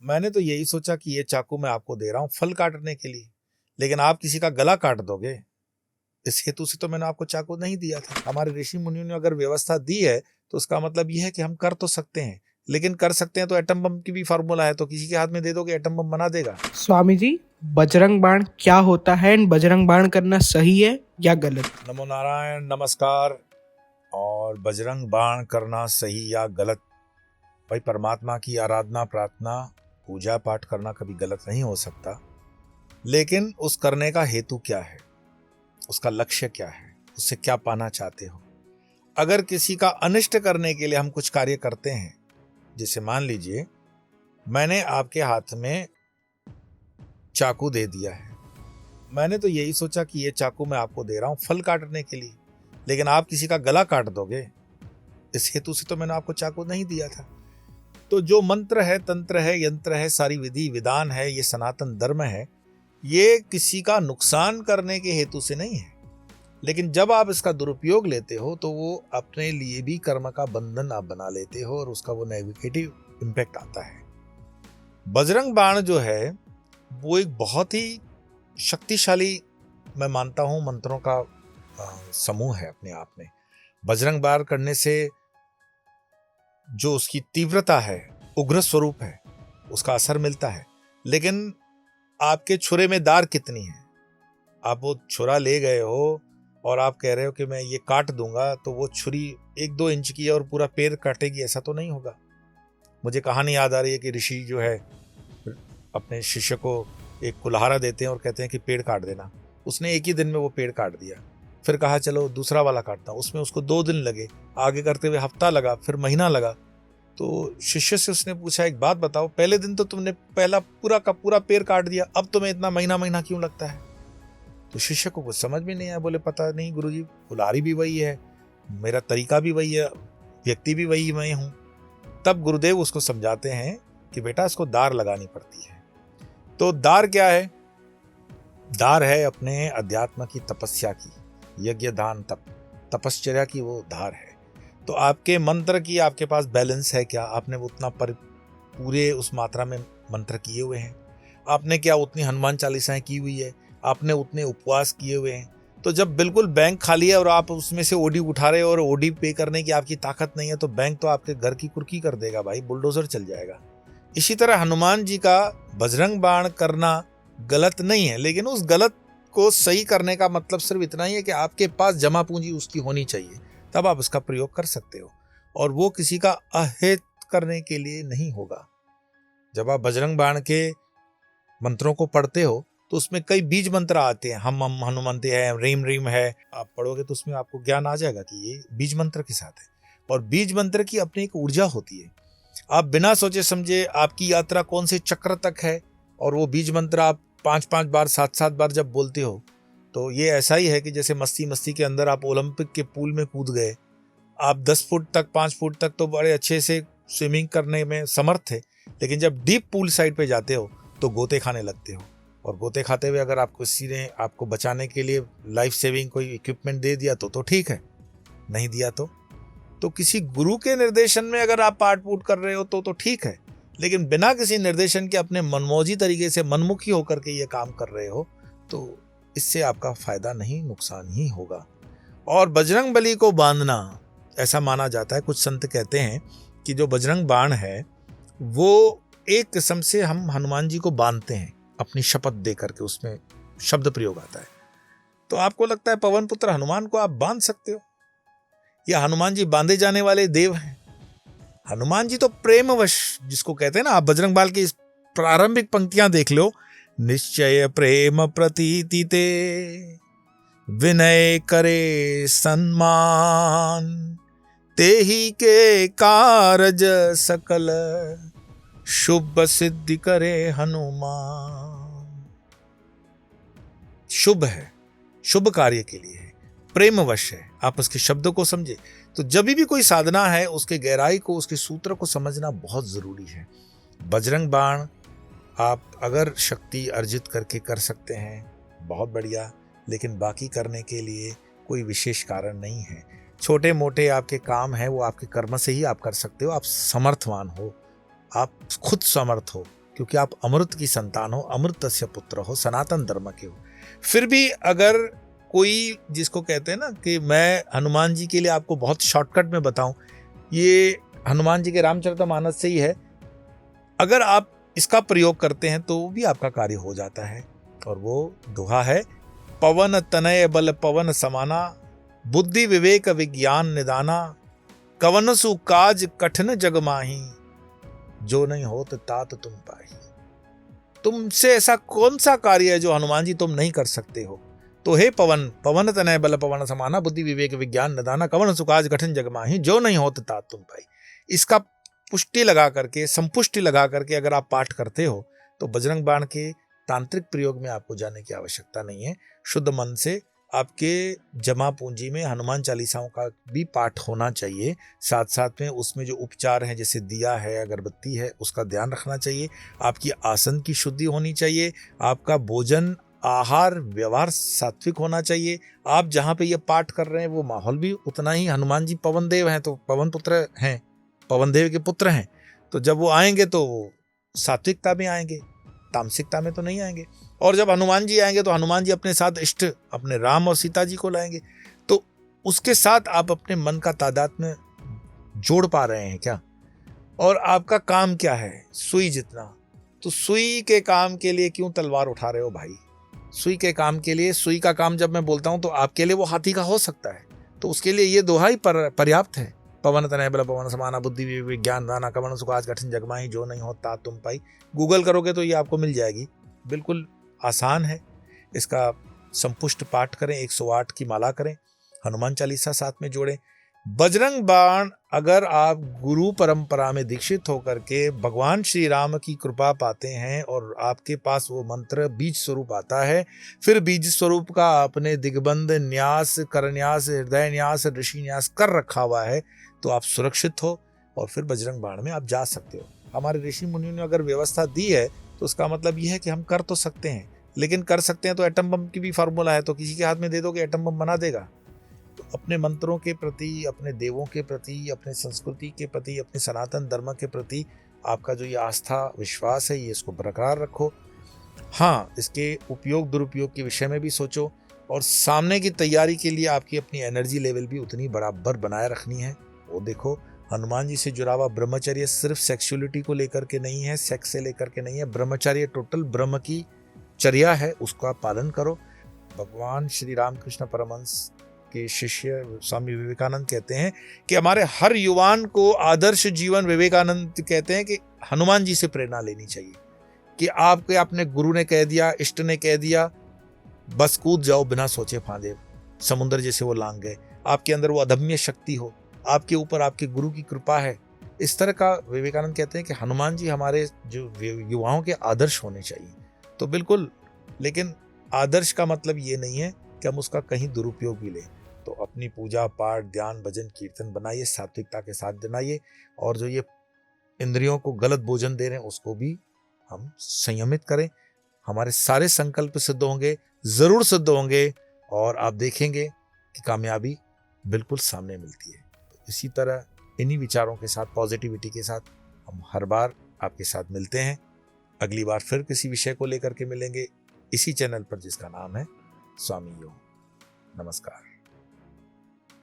मैंने तो यही सोचा कि ये चाकू मैं आपको दे रहा हूं फल काटने के लिए, लेकिन आप किसी का गला काट दोगे। इस हेतु से तो मैंने आपको चाकू नहीं दिया था। हमारे ऋषि मुनियों ने अगर व्यवस्था दी है तो उसका मतलब यह है कि हम कर तो सकते हैं, लेकिन कर सकते हैं तो एटम बम की भी फार्मूला है, तो किसी के हाथ में दे दोगे एटम बम बना देगा। स्वामी जी, बजरंग बाण क्या होता है एंड बजरंग बाण करना सही है या गलत? नमो नारायण, नमस्कार। और बजरंग बाण करना सही या गलत, भाई परमात्मा की आराधना प्रार्थना पूजा पाठ करना कभी गलत नहीं हो सकता, लेकिन उस करने का हेतु क्या है, उसका लक्ष्य क्या है, उससे क्या पाना चाहते हो। अगर किसी का अनिष्ट करने के लिए हम कुछ कार्य करते हैं, जैसे मान लीजिए मैंने आपके हाथ में चाकू दे दिया है, मैंने तो यही सोचा कि ये चाकू मैं आपको दे रहा हूं फल काटने के लिए, लेकिन आप किसी का गला काट दोगे। इस हेतु से तो मैंने आपको चाकू नहीं दिया था। तो जो मंत्र है, तंत्र है, यंत्र है, सारी विधि विधान है, ये सनातन धर्म है, ये किसी का नुकसान करने के हेतु से नहीं है, लेकिन जब आप इसका दुरुपयोग लेते हो तो वो अपने लिए भी कर्म का बंधन आप बना लेते हो और उसका वो नेगेटिव इम्पैक्ट आता है। बजरंग बाण जो है वो एक बहुत ही शक्तिशाली, मैं मानता हूं, मंत्रों का समूह है अपने आप में। बजरंग बाण करने से जो उसकी तीव्रता है, उग्र स्वरूप है, उसका असर मिलता है, लेकिन आपके छुरे में दार कितनी है। आप वो छुरा ले गए हो और आप कह रहे हो कि मैं ये काट दूंगा, तो वो छुरी 1-2 इंच की है और पूरा पैर काटेगी, ऐसा तो नहीं होगा। मुझे कहानी याद आ रही है कि ऋषि जो है अपने शिष्य को एक कुल्हाड़ा देते हैं और कहते हैं कि पेड़ काट देना। उसने एक ही दिन में वो पेड़ काट दिया। फिर कहा चलो दूसरा वाला काटता, उसमें उसको 2 दिन लगे, आगे करते हुए हफ्ता लगा, फिर महीना लगा। तो शिष्य से उसने पूछा, एक बात बताओ, पहले दिन तो तुमने पहला पूरा का पूरा पेड़ काट दिया, अब तुम्हें इतना महीना महीना क्यों लगता है? तो शिष्य को कुछ समझ में नहीं आया। बोले पता नहीं गुरुजी, कुल्हाड़ी भी वही है, मेरा तरीका भी वही है, व्यक्ति भी वही मैं हूं। तब गुरुदेव उसको समझाते हैं कि बेटा इसको दार लगानी पड़ती है। तो दार क्या है? दार है अपने अध्यात्म की तपस्या की, यज्ञ दान तप तपश्चर्या की वो धार है। तो आपके मंत्र की आपके पास बैलेंस है क्या? आपने उतना पूरे उस मात्रा में मंत्र किए हुए हैं? आपने क्या उतनी हनुमान चालीसाएं की हुई है? आपने उतने उपवास किए हुए हैं? तो जब बिल्कुल बैंक खाली है और आप उसमें से ओडी उठा रहे हो और ओडी पे करने की आपकी ताकत नहीं है, तो बैंक तो आपके घर की कुर्की कर देगा भाई, बुलडोजर चल जाएगा। इसी तरह हनुमान जी का बजरंग बाण करना गलत नहीं है, लेकिन उस गलत को सही करने का मतलब सिर्फ इतना ही है कि आपके पास जमा पूंजी उसकी होनी चाहिए, तब आप उसका प्रयोग कर सकते हो, और वो किसी का अहित करने के लिए नहीं होगा। जब आप बजरंग बाण के मंत्रों को पढ़ते हो तो उसमें कई बीज मंत्र आते हैं, हम हनुमंते है, रीम रीम है, आप पढ़ोगे तो उसमें आपको ज्ञान आ जाएगा कि ये बीज मंत्र के साथ है। और बीज मंत्र की अपनी एक ऊर्जा होती है। आप बिना सोचे समझे आपकी यात्रा कौन से चक्र तक है, और वो बीज मंत्र आप 5-5 बार 7-7 बार जब बोलते हो, तो ये ऐसा ही है कि जैसे मस्ती मस्ती के अंदर आप ओलंपिक के पूल में कूद गए, आप 10 फुट तक 5 फुट तक तो बड़े अच्छे से स्विमिंग करने में समर्थ थे, लेकिन जब डीप पूल साइड पे जाते हो तो गोते खाने लगते हो। और गोते खाते हुए अगर आपको किसी ने आपको बचाने के लिए लाइफ सेविंग कोई इक्विपमेंट दे दिया तो ठीक है, नहीं दिया तो किसी गुरु के निर्देशन में अगर आप पाठ पूट कर रहे हो तो ठीक है, लेकिन बिना किसी निर्देशन के अपने मनमौजी तरीके से मनमुखी होकर के ये काम कर रहे हो तो इससे आपका फायदा नहीं, नुकसान ही होगा। और बजरंग बली को बांधना, ऐसा माना जाता है, कुछ संत कहते हैं कि जो बजरंग बाण है वो एक किस्म से हम हनुमान जी को बांधते हैं अपनी शपथ दे करके, उसमें शब्द प्रयोग आता है। तो आपको लगता है पवन पुत्र हनुमान को आप बांध सकते हो, या हनुमान जी बांधे जाने वाले देव हैं? हनुमान जी तो प्रेमवश, जिसको कहते हैं ना, आप बजरंग बाण की प्रारंभिक पंक्तियां देख लो, निश्चय प्रेम प्रतीति ते विनय करे सम्मान, तेहि के कारज सकल शुभ सिद्धि करे हनुमान। शुभ है, शुभ कार्य के लिए है, प्रेमवश है, आप उसके शब्दों को समझे। तो जब भी कोई साधना है उसके गहराई को, उसके सूत्र को समझना बहुत जरूरी है। बजरंग बाण आप अगर शक्ति अर्जित करके कर सकते हैं, बहुत बढ़िया, लेकिन बाकी करने के लिए कोई विशेष कारण नहीं है। छोटे मोटे आपके काम है वो आपके कर्म से ही आप कर सकते हो। आप समर्थवान हो, आप खुद समर्थ हो, क्योंकि आप अमृत की संतान हो, अमृतस्य पुत्र हो, सनातन धर्म के हो। फिर भी अगर कोई जिसको कहते हैं ना कि मैं हनुमान जी के लिए आपको बहुत शॉर्टकट में बताऊं, ये हनुमान जी के रामचरितमानस से ही है, अगर आप इसका प्रयोग करते हैं तो भी आपका कार्य हो जाता है। और वो दोहा है, पवन तनय बल पवन समाना, बुद्धि विवेक विज्ञान निदाना, कवन सु काज कठिन जग माही, जो नहीं होत तात तुम पाही। तुमसे ऐसा कौन सा कार्य है जो हनुमान जी तुम नहीं कर सकते हो? तो हे पवन, पवन तनय बल पवन समाना, बुद्धि विवेक विज्ञान निदाना, कवन सु काज कठिन जग माही, जो नहीं होत तात तुम पाही। इसका पुष्टि लगा करके, संपुष्टि लगा करके अगर आप पाठ करते हो तो बजरंग बाण के तांत्रिक प्रयोग में आपको जाने की आवश्यकता नहीं है। शुद्ध मन से आपके जमा पूंजी में हनुमान चालीसाओं का भी पाठ होना चाहिए। साथ साथ में उसमें जो उपचार हैं, जैसे दिया है, अगरबत्ती है, उसका ध्यान रखना चाहिए। आपकी आसन की शुद्धि होनी चाहिए। आपका भोजन, आहार, व्यवहार सात्विक होना चाहिए। आप जहाँ पे ये पाठ कर रहे हैं वो माहौल भी उतना ही, हनुमान जी पवन देव हैं तो पवन पुत्र हैं, पवन देव के पुत्र हैं, तो जब वो आएंगे तो वो सात्विकता में आएंगे, तामसिकता में तो नहीं आएंगे। और जब हनुमान जी आएंगे तो हनुमान जी अपने साथ इष्ट अपने राम और सीता जी को लाएंगे, तो उसके साथ आप अपने मन का तादात्म्य जोड़ पा रहे हैं क्या? और आपका काम क्या है? सुई जितना। तो सुई के काम के लिए क्यों तलवार उठा रहे हो भाई? सुई के काम के लिए, सुई का काम जब मैं बोलता हूं तो आपके लिए वो हाथी का हो सकता है, तो उसके लिए ये दोहा ही पर्याप्त है। पवन तनय बल पवन समाना, बुद्धि विज्ञान दाना, कवन सु काज कठिन जग माही, जो नहीं होता तुम पाई। गूगल करोगे तो ये आपको मिल जाएगी, बिल्कुल आसान है। इसका संपुष्ट पाठ करें, 108 की माला करें, हनुमान चालीसा साथ में जोड़ें। बजरंग बाण अगर आप गुरु परंपरा में दीक्षित होकर के भगवान श्री राम की कृपा पाते हैं और आपके पास वो मंत्र बीज स्वरूप आता है, फिर बीज स्वरूप का आपने दिग्बंध न्यास, करन्यास, हृदय न्यास, ऋषि न्यास कर रखा हुआ है, तो आप सुरक्षित हो और फिर बजरंग बाण में आप जा सकते हो। हमारे ऋषि मुनियों ने अगर व्यवस्था दी है तो उसका मतलब यह है कि हम कर तो सकते हैं, लेकिन कर सकते हैं तो एटम बम की भी फार्मूला है, तो किसी के हाथ में दे दोगे एटम बम बना देगा। तो अपने मंत्रों के प्रति, अपने देवों के प्रति, अपने संस्कृति के प्रति, अपने सनातन धर्म के प्रति आपका जो ये आस्था विश्वास है, ये इसको बरकरार रखो। हाँ, इसके उपयोग दुरुपयोग के विषय में भी सोचो, और सामने की तैयारी के लिए आपकी अपनी एनर्जी लेवल भी उतनी बराबर बनाए रखनी है। वो देखो, हनुमान जी से जुड़ा हुआ ब्रह्मचर्य सिर्फ सेक्सुअलिटी को लेकर के नहीं है, सेक्स से लेकर के नहीं है। ब्रह्मचर्य टोटल ब्रह्म की चर्या है, उसका पालन करो। भगवान श्री रामकृष्ण परमहंस के शिष्य स्वामी विवेकानंद कहते हैं कि हमारे हर युवान को आदर्श जीवन, विवेकानंद कहते हैं कि हनुमान जी से प्रेरणा लेनी चाहिए कि आपके अपने गुरु ने कह दिया, इष्ट ने कह दिया, बस कूद जाओ बिना सोचे फांदे, समुद्र जैसे वो लांग गए। आपके अंदर वो अदम्य शक्ति हो, आपके ऊपर आपके गुरु की कृपा है, इस तरह का विवेकानंद कहते हैं कि हनुमान जी हमारे जो युवाओं के आदर्श होने चाहिए। तो बिल्कुल, लेकिन आदर्श का मतलब ये नहीं है कि हम उसका कहीं दुरुपयोग भी लें। तो अपनी पूजा पाठ, ध्यान, भजन, कीर्तन बनाइए, सात्विकता के साथ बनाइए, और जो ये इंद्रियों को गलत भोजन दे रहे हैं उसको भी हम संयमित करें। हमारे सारे संकल्प सिद्ध होंगे, जरूर सिद्ध होंगे, और आप देखेंगे कि कामयाबी बिल्कुल सामने मिलती है। इसी तरह इन्हीं विचारों के साथ, पॉजिटिविटी के साथ हम हर बार आपके साथ मिलते हैं। अगली बार फिर किसी विषय को लेकर के मिलेंगे, इसी चैनल पर जिसका नाम है स्वामी योग। नमस्कार।